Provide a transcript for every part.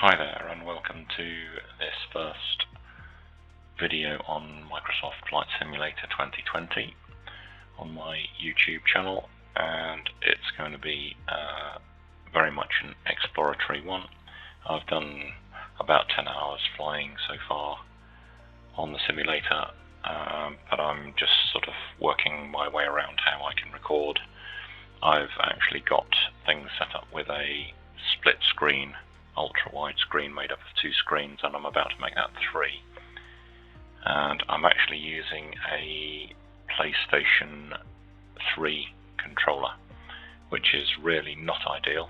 Hi there, and welcome to this first video on Microsoft Flight Simulator 2020 on my YouTube channel, and it's going to be very much an exploratory one. I've done about 10 hours flying so far on the simulator, but I'm just sort of working my way around how I can record. I've actually got things set up with a split screen, ultra-wide screen made up of 2 screens, and I'm about to make that 3. And I'm actually using a PlayStation 3 controller, which is really not ideal,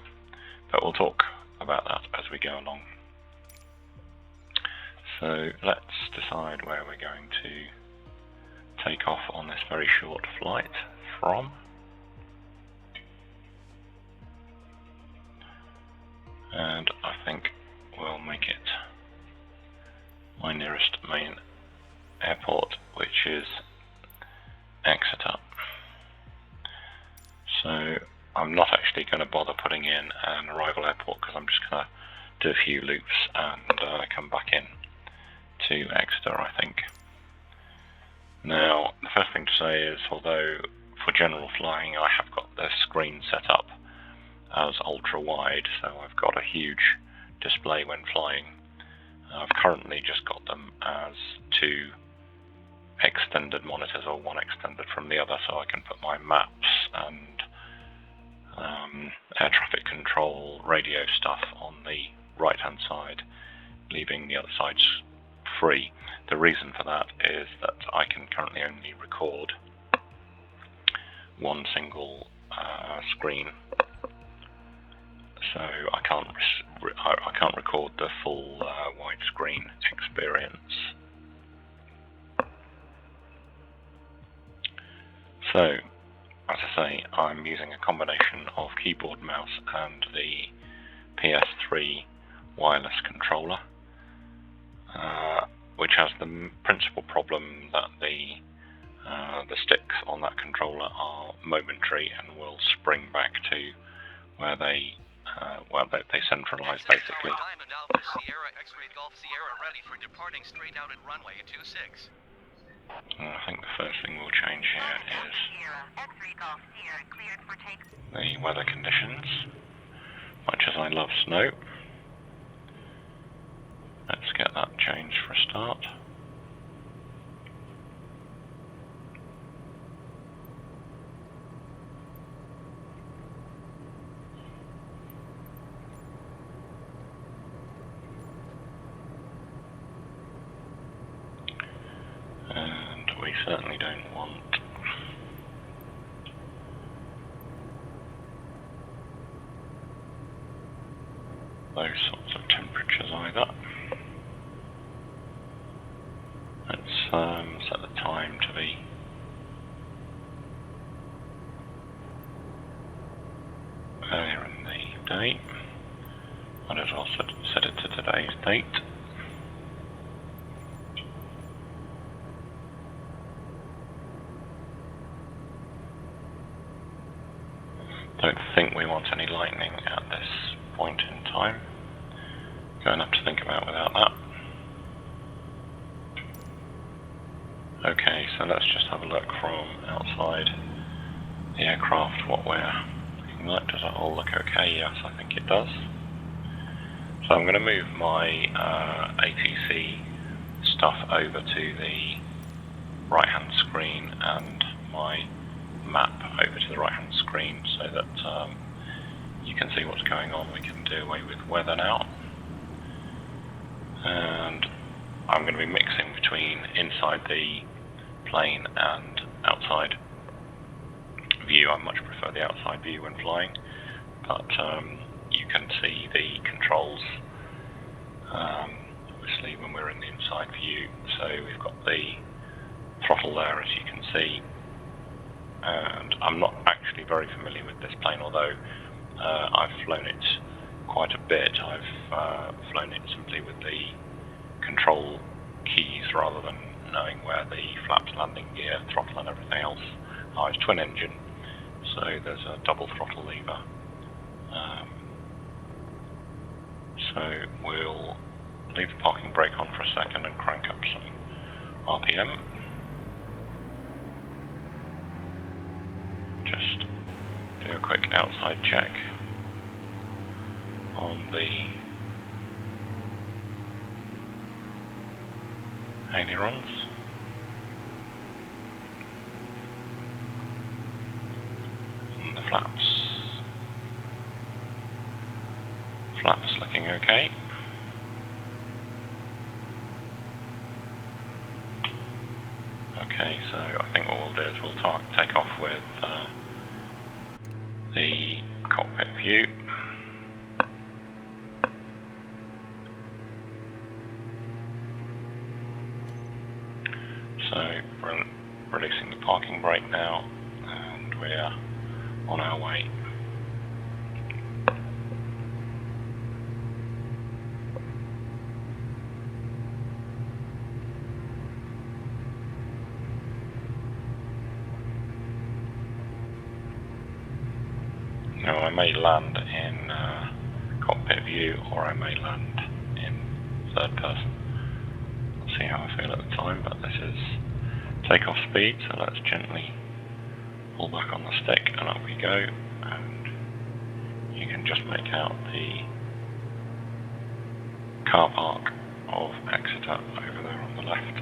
but we'll talk about that as we go along. So let's decide where we're going to take off on this very short flight from. And I think we'll make it my nearest main airport, which is Exeter. So I'm not actually going to bother putting in an arrival airport because I'm just going to do a few loops and come back in to Exeter, I think. Now, the first thing to say is, although for general flying I have got the screen set up as ultra wide, so I've got a huge display when flying. I've currently just got them as 2 extended monitors, or one extended from the other, so I can put my maps and air traffic control radio stuff on the right hand side, leaving the other sides free. The reason for that is that I can currently only record one single screen, so I can't record the full widescreen experience. So, as I say, I'm using a combination of keyboard, mouse, and the PS3 wireless controller, which has the principal problem that the sticks on that controller are momentary and will spring back to where they centralize basically. I think the first thing we'll change here is the weather conditions. Much as I love snow, let's get that changed for a start. And we certainly don't want those sorts of temperatures either. Let's set the time to be earlier in the day. Might as well set it to today's date. Don't think we want any lightning at this point in time. Going to have to think about without that. Okay, so let's just have a look from outside the aircraft what we're looking like. Does that all look okay? Yes, I think it does. So I'm going to move my ATC stuff over to the right hand screen and my map over to the right hand screen so that you can see what's going on. We can do away with weather now, and I'm going to be mixing between inside the plane and outside view. I much prefer the outside view when flying, but you can see the controls obviously when we're in the inside view. So we've got the throttle there, as you can see, and I'm not actually very familiar with this plane, although I've flown it quite a bit. I've flown it simply with the control keys rather than knowing where the flaps, landing gear, throttle and everything else are. It's twin engine, so there's a double throttle lever. So we'll leave the parking brake on for a second and crank up some RPM. Just do a quick outside check on the ailerons. And the flaps. Flaps looking okay. Okay, so I think what we'll do is we'll take off with the cockpit view. So we're releasing the parking brake now, and we're on our way. Now I may land in cockpit view, or I may land in third person. I'll see how I feel at the time, but this is takeoff speed, so let's gently pull back on the stick and up we go, and you can just make out the car park of Exeter over there on the left.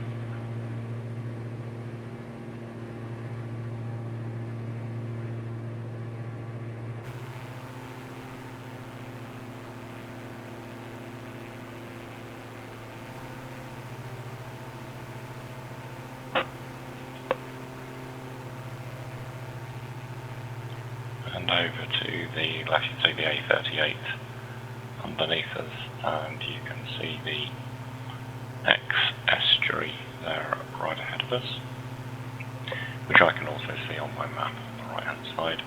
And over to the left, you see the A38 underneath us, and you can see the X estuary there right ahead of us, which I can also see on my map on the right hand side.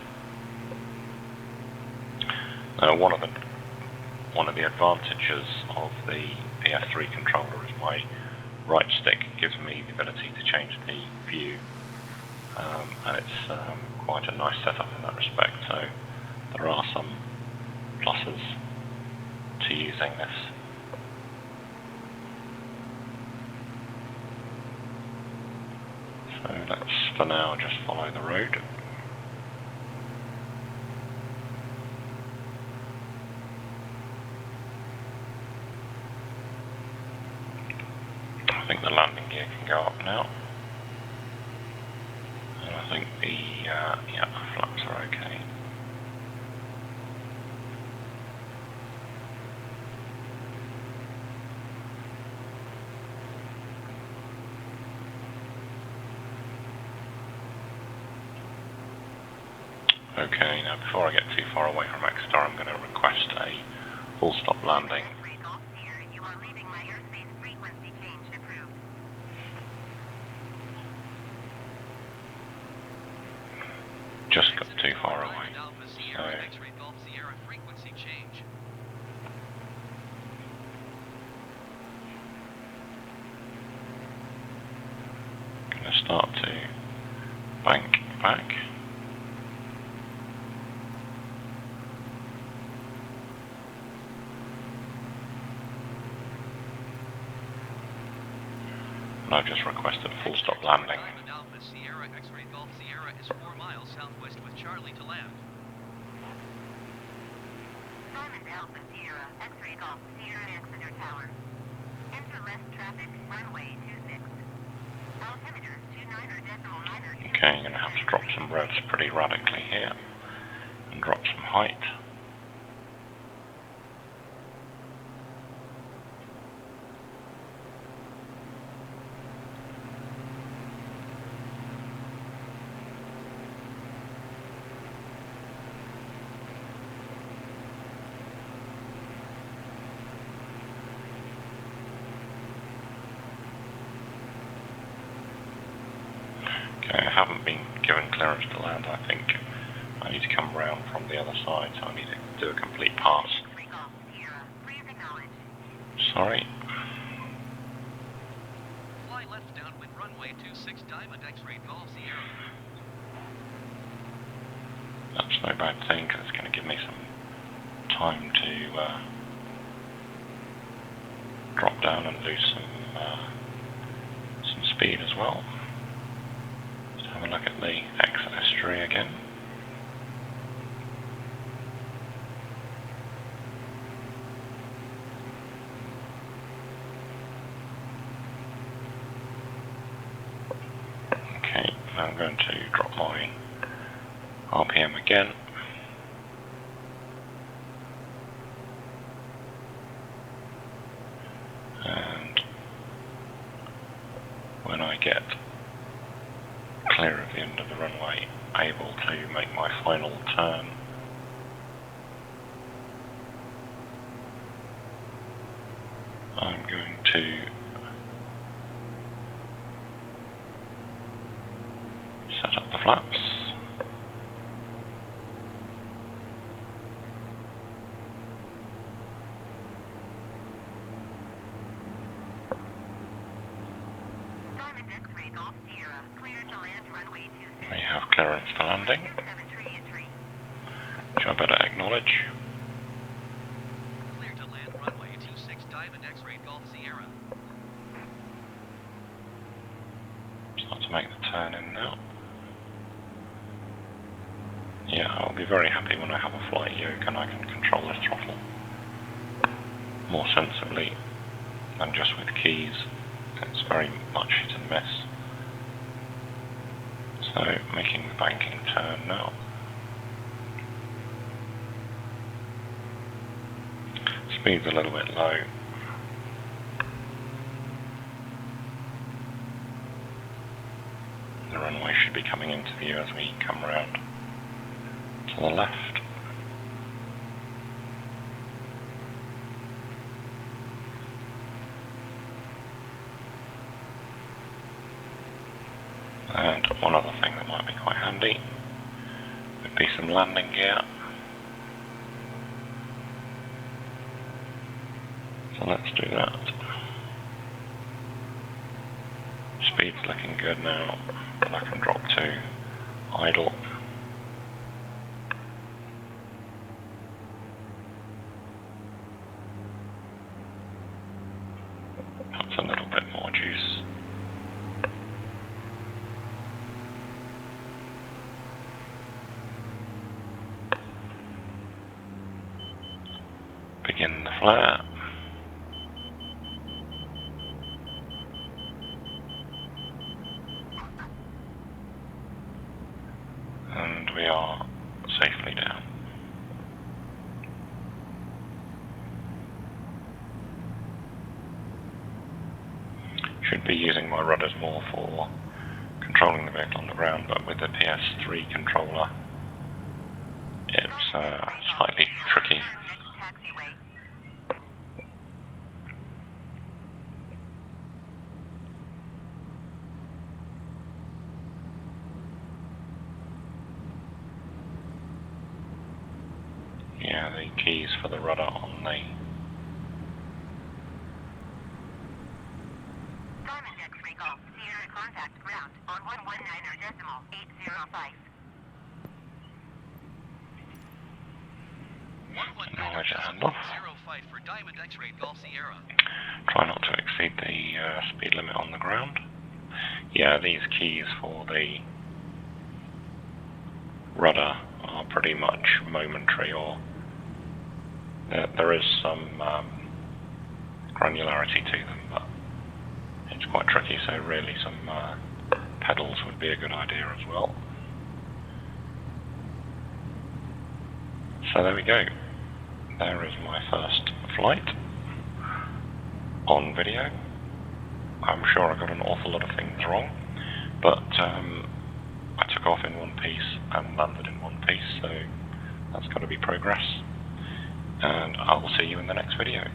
Now one of the advantages of the PS3 controller is my right stick gives me the ability to change the view, and it's quite a nice setup in that respect, so there are some pluses to using this. So let's for now just follow the road. I think the landing gear can go up now. And I think the flaps are okay. Okay, now before I get too far away from Exeter, I'm going to request a full stop landing. Just got too far away. So going to start to bank back. And I've just requested full stop landing. Sierra X-ray Golf Sierra is 4 miles southwest with Charlie to land. Diamond Alpha Sierra X-ray Golf Sierra Exeter Tower. Enter less traffic, runway 26. Altimeter 29.9. Okay, I'm going to have to drop some revs pretty radically here and drop some height. Okay, I haven't been given clearance to land. I think I need to come round from the other side, so I need to do a complete pass. Sorry. Fly left downwind runway 26 Diamond X-ray Golf Sierra. That's no bad thing, because it's going to give me some time to drop down and lose some speed as well. Let's have a look at the exit history again. Okay, now I'm going to drop my RPM again. And when I get clear of the end of the runway, able to make my final turn, I'm going to set up the flaps. We have clearance for landing, which I better acknowledge. Clear to land runway 26 Diamond X-Ray Golf Sierra. Start to make the turn in now. Yeah, I'll be very happy when I have a flight yoke and I can control the throttle more sensibly than just with keys. It's very much hit and miss. So, making the banking turn now. Speed's a little bit low. The runway should be coming into view as we come round to the left. And one other thing that might be quite handy would be some landing gear. So let's do that. Speed's looking good now, and I can drop to idle. That's a little bit more juice. Begin the flare. And we are safely down. Should be using my rudders more for controlling the vehicle on the ground, but with the PS3 controller it's slightly tricky. Yeah, the keys for the rudder on the Diamond X-Ray Golf Sierra contact ground on 119.805. 119.05 for Diamond X-Ray Golf Sierra. Try not to exceed the speed limit on the ground. Yeah, these keys for the rudder are pretty much momentary, or there is some granularity to them, but it's quite tricky, so really some pedals would be a good idea as well. So there we go. There is my first flight on video. I'm sure I got an awful lot of things wrong, but I took off in one piece and landed in one piece, so that's got to be progress. And I will see you in the next video.